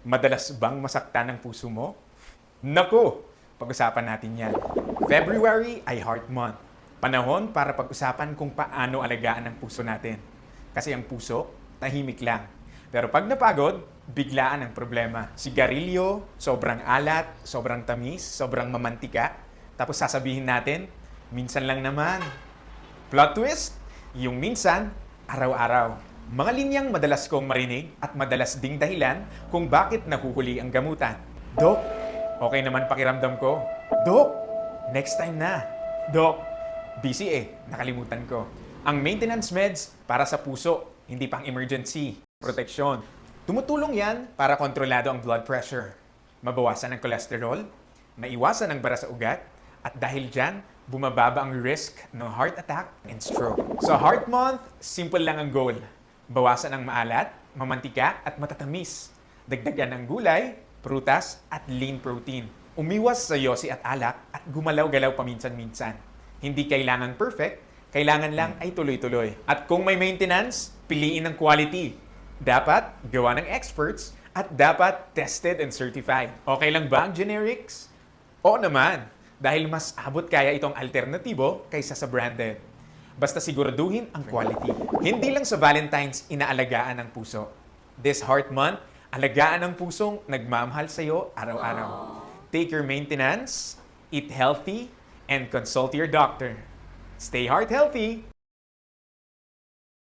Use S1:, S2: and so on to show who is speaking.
S1: Madalas bang masaktan ang puso mo? Naku, pag-usapan natin yan. February ay Heart Month. Panahon para pag-usapan kung paano alagaan ang puso natin. Kasi ang puso, tahimik lang. Pero pag napagod, biglaan ang problema. Sigarilyo, sobrang alat, sobrang tamis, sobrang mamantika. Tapos sasabihin natin, minsan lang naman. Plot twist, yung minsan, araw-araw. Mga linyang madalas kong marinig at madalas ding dahilan kung bakit nahuhuli ang gamutan. Dok, okay naman pakiramdam ko. Dok, next time na. Dok, busy nakalimutan ko. Ang maintenance meds para sa puso, hindi pang emergency. Proteksyon. Tumutulong yan para kontrolado ang blood pressure. Mabawasan ang cholesterol, maiwasan ang bara sa ugat, at dahil dyan, bumababa ang risk ng heart attack and stroke. Sa Heart Month, simple lang ang goal. Bawasan ang maalat, mamantika at matatamis. Dagdagan ang gulay, prutas at lean protein. Umiwas sa yosi at alak at gumalaw-galaw paminsan-minsan. Hindi kailangan perfect, kailangan lang ay tuloy-tuloy. At kung may maintenance, piliin ang quality. Dapat gawa ng experts at dapat tested and certified. Okay lang ba ang generics? Oo naman, dahil mas abot kaya itong alternatibo kaysa sa branded. Basta siguraduhin ang quality. Hindi lang sa Valentine's inaalagaan ang puso. This Heart Month, alagaan ang pusong nagmamahal sa'yo araw-araw. Take your maintenance, eat healthy, and consult your doctor. Stay heart healthy!